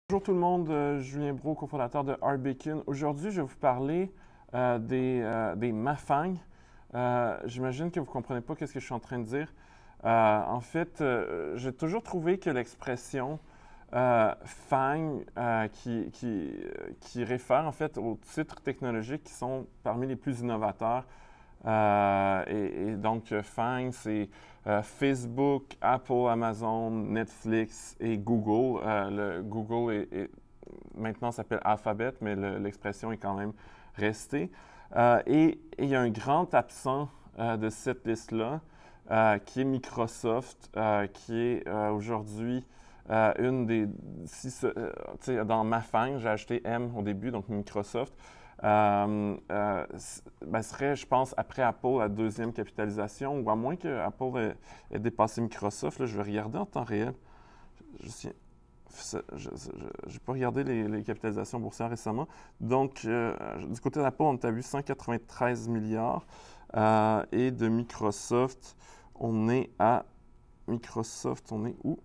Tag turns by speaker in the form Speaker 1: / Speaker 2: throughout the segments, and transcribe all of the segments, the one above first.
Speaker 1: Bonjour tout le monde, Julien Brault, cofondateur de Art-Bacon. Aujourd'hui, je vais vous parler des Mafang. J'imagine que vous ne comprenez pas ce que je suis en train de dire. En fait, j'ai toujours trouvé que l'expression Fang, qui réfère en fait aux titres technologiques qui sont parmi les plus innovateurs. Donc, Fang, c'est Facebook, Apple, Amazon, Netflix et Google. Google maintenant s'appelle Alphabet, mais l'expression est quand même restée. Et il y a un grand absent de cette liste-là, qui est Microsoft, qui est aujourd'hui une des... dans Mafang, j'ai acheté M au début, donc Microsoft. Serait, je pense, après Apple, la deuxième capitalisation, ou à moins que Apple ait dépassé Microsoft. Là, je vais regarder en temps réel. Je n'ai pas regardé les capitalisations boursières récemment. Donc, du côté d'Apple, on a vu 193 milliards. Et de Microsoft, on est à... Microsoft, on est où?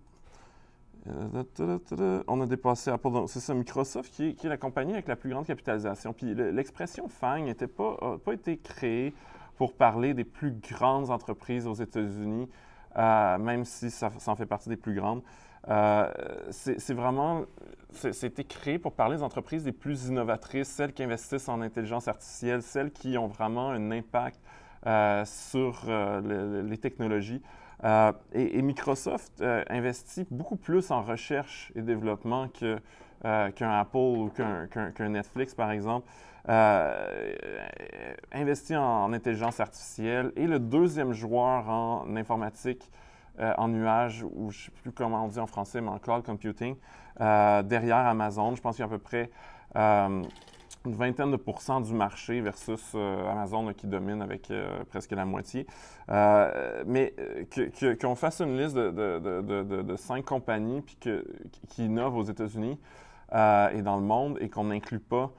Speaker 1: On a dépassé Apple. C'est ça, Microsoft qui est la compagnie avec la plus grande capitalisation. Puis l'expression FANG n'a pas été créée pour parler des plus grandes entreprises aux États-Unis, même si ça en fait partie des plus grandes. C'était créé pour parler des entreprises les plus innovatrices, celles qui investissent en intelligence artificielle, celles qui ont vraiment un impact sur les technologies. Et Microsoft investit beaucoup plus en recherche et développement qu'un Apple ou qu'un Netflix, par exemple. Investit en intelligence artificielle et le deuxième joueur en informatique en nuage, ou je ne sais plus comment on dit en français, mais en cloud computing, derrière Amazon. Je pense qu'il y a à peu près une vingtaine de pourcents du marché versus Amazon qui domine avec presque la moitié. Mais qu'on fasse une liste de 5 compagnies qui innovent aux États-Unis et dans le monde et qu'on n'inclut pas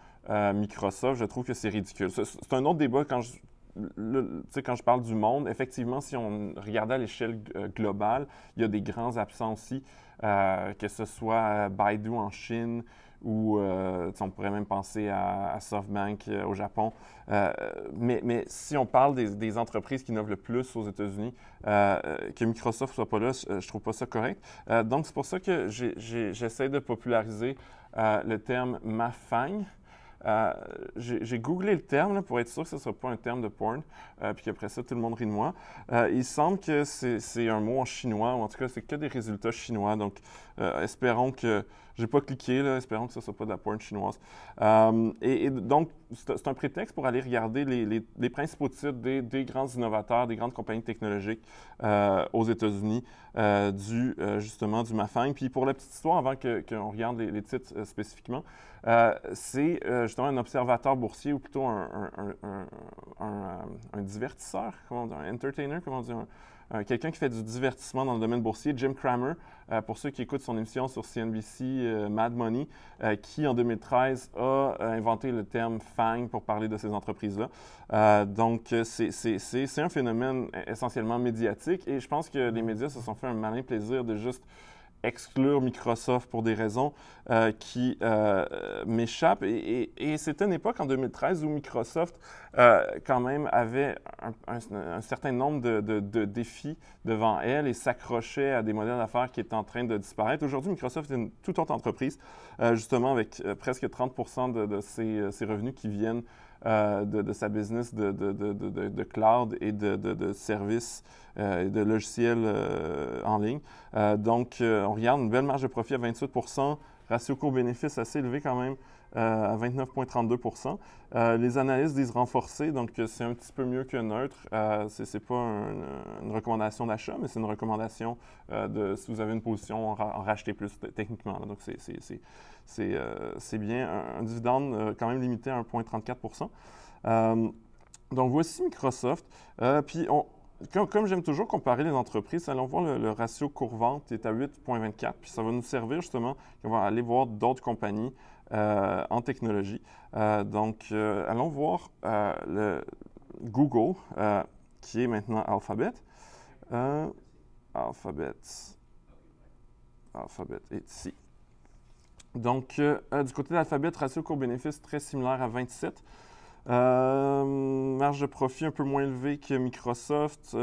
Speaker 1: Microsoft, je trouve que c'est ridicule. C'est un autre débat quand je parle du monde. Effectivement, si on regardait à l'échelle globale, il y a des grands absents aussi, que ce soit Baidu en Chine, ou on pourrait même penser à SoftBank au Japon. Mais si on parle des entreprises qui innovent le plus aux États-Unis, que Microsoft ne soit pas là, je trouve pas ça correct. Donc, c'est pour ça que j'essaie de populariser le terme Mafang. J'ai googlé le terme là, pour être sûr que ce ne soit pas un terme de porn, puis qu'après ça, tout le monde rit de moi. Il semble que c'est un mot en chinois, ou en tout cas, c'est que des résultats chinois. Donc, espérons que... J'ai pas cliqué, là, espérons que ce ne soit pas de la porn chinoise. Et donc, c'est un prétexte pour aller regarder les principaux titres des grands innovateurs, des grandes compagnies technologiques aux États-Unis, justement du Mafang. Puis pour la petite histoire, avant qu'on regarde les titres spécifiquement, c'est justement un observateur boursier, ou plutôt un divertisseur, comment on dit, un entertainer, comment on dit, quelqu'un qui fait du divertissement dans le domaine boursier, Jim Cramer, pour ceux qui écoutent son émission sur CNBC, Mad Money, qui en 2013 a inventé le terme FANG pour parler de ces entreprises-là. Donc, c'est un phénomène essentiellement médiatique, et je pense que les médias se sont fait un malin plaisir de juste exclure Microsoft pour des raisons qui m'échappent. Et c'était une époque, en 2013, où Microsoft, quand même, avait un certain nombre de défis devant elle et s'accrochait à des modèles d'affaires qui étaient en train de disparaître. Aujourd'hui, Microsoft est une toute autre entreprise, justement, avec presque 30% de ses revenus qui viennent de sa business de cloud et de services et de logiciels en ligne. Donc, on regarde une belle marge de profit à 28%, ratio coût-bénéfice assez élevé quand même, à 29,32%. Les analystes disent renforcé, donc c'est un petit peu mieux que neutre. Ce n'est pas une recommandation d'achat, mais c'est une recommandation de, si vous avez une position, en racheter plus techniquement. Donc, c'est bien. Un dividende quand même limité à 1,34%. Donc, voici Microsoft. Puis, comme j'aime toujours comparer les entreprises, allons voir le ratio cours-vente qui est à 8,24, puis ça va nous servir justement, on va aller voir d'autres compagnies en technologie. Donc, allons voir le Google, qui est maintenant Alphabet. Alphabet est ici. Donc, du côté d'Alphabet, ratio court-bénéfice très similaire à 27. Marge de profit un peu moins élevée que Microsoft,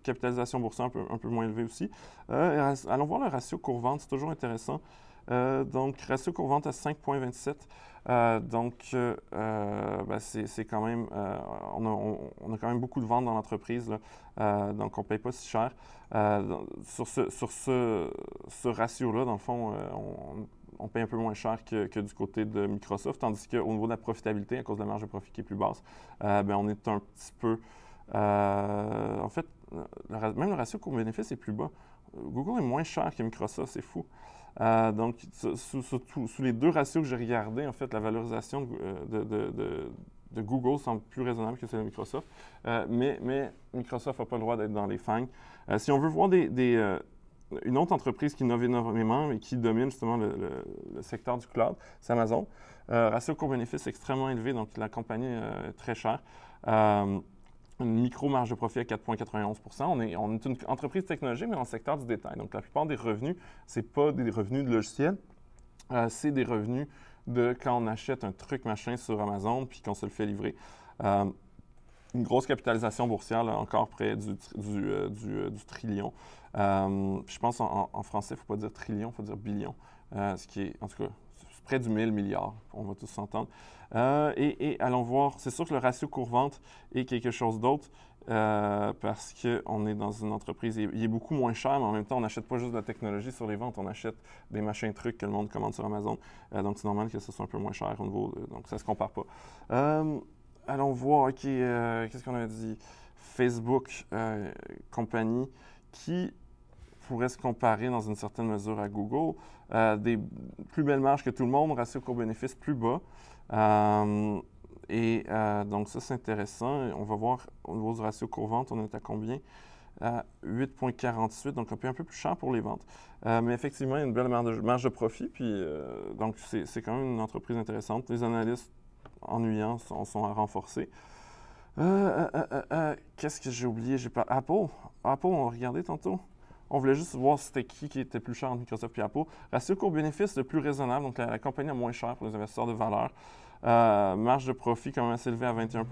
Speaker 1: capitalisation boursière un peu moins élevée aussi. Allons voir le ratio court-vente, c'est toujours intéressant. Donc, ratio court-vente à 5,27. C'est quand même, on a quand même beaucoup de ventes dans l'entreprise, donc on ne paye pas si cher. Sur ce ratio-là, dans le fond, on paye un peu moins cher que du côté de Microsoft, tandis qu'au niveau de la profitabilité, à cause de la marge de profit qui est plus basse, on est un petit peu... en fait, même le ratio coût-bénéfice est plus bas. Google est moins cher que Microsoft, c'est fou. Donc, sous les deux ratios que j'ai regardés, en fait, la valorisation de Google semble plus raisonnable que celle de Microsoft. Mais Microsoft n'a pas le droit d'être dans les fangs. Si on veut voir une autre entreprise qui innove énormément et qui domine justement le secteur du cloud, c'est Amazon. Ratio coût-bénéfice extrêmement élevé, donc la compagnie est très chère. Une micro-marge de profit à 4,91 on est une entreprise technologique, mais dans le secteur du détail. Donc, la plupart des revenus, ce n'est pas des revenus de logiciels, c'est des revenus de quand on achète un truc machin sur Amazon puis qu'on se le fait livrer. Une grosse capitalisation boursière, là, encore près du trillion. Je pense en français, il ne faut pas dire trillion, il faut dire billion. Ce qui est, en tout cas, près du 1000 milliards, on va tous s'entendre. Et allons voir, c'est sûr que le ratio court-vente est quelque chose d'autre parce qu'on est dans une entreprise, il est beaucoup moins cher, mais en même temps, on n'achète pas juste de la technologie sur les ventes, on achète des machins trucs que le monde commande sur Amazon. Donc, c'est normal que ce soit un peu moins cher au niveau, donc ça ne se compare pas. Allons voir, OK, qu'est-ce qu'on a dit? Facebook, compagnie qui pourrait se comparer dans une certaine mesure à Google. Des plus belles marges que tout le monde, ratio court-bénéfice plus bas. Donc ça, c'est intéressant. On va voir au niveau du ratio court-vente, on est à combien? À 8,48, donc on paye un peu plus cher pour les ventes. Mais effectivement, il y a une belle marge de profit, puis donc c'est quand même une entreprise intéressante. Les analystes ennuyants sont à renforcer. Qu'est-ce que j'ai oublié? Apple, on a regardé tantôt. On voulait juste voir c'était qui était plus cher entre Microsoft et Apple. Ratio court-bénéfice le plus raisonnable, donc la compagnie a moins cher pour les investisseurs de valeur. Marge de profit quand même assez élevée à 21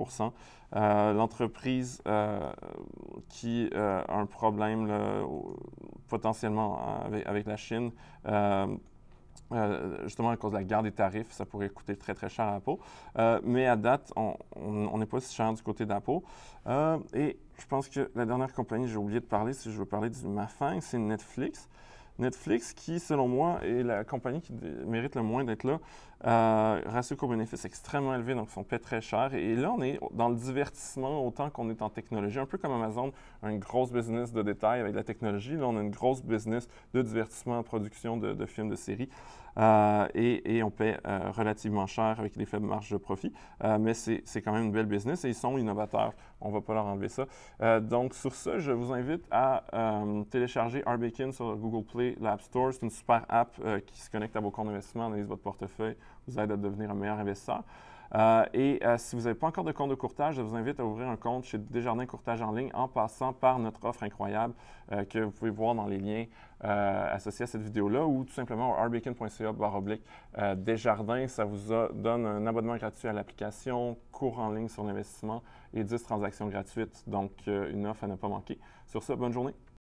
Speaker 1: L'entreprise qui a un problème là, potentiellement avec la Chine, justement à cause de la guerre des tarifs, ça pourrait coûter très très cher à Apple. Mais à date, on n'est pas si cher du côté d'Apple. Et je pense que la dernière compagnie, j'ai oublié de parler, si je veux parler du Mafang, c'est Netflix. Netflix qui, selon moi, est la compagnie qui mérite le moins d'être là. Ratio coût-bénéfice extrêmement élevé, donc son paie très cher. Et là, on est dans le divertissement autant qu'on est en technologie. Un peu comme Amazon, un gros business de détail avec la technologie. Là, on a une grosse business de divertissement, production de films, de séries. Et on paie relativement cher avec des faibles marges de profit. Mais c'est quand même une belle business et ils sont innovateurs. On ne va pas leur enlever ça. Donc, sur ça, je vous invite à télécharger Arbekin sur Google Play, l'App Store. C'est une super app qui se connecte à vos comptes d'investissement, analyse votre portefeuille, vous aide à devenir un meilleur investisseur. Si vous n'avez pas encore de compte de courtage, je vous invite à ouvrir un compte chez Desjardins Courtage en ligne en passant par notre offre incroyable que vous pouvez voir dans les liens associés à cette vidéo-là ou tout simplement au arbekin.ca/Desjardins. Ça vous donne un abonnement gratuit à l'application, cours en ligne sur l'investissement et 10 transactions gratuites. Donc, une offre à ne pas manquer. Sur ça, bonne journée.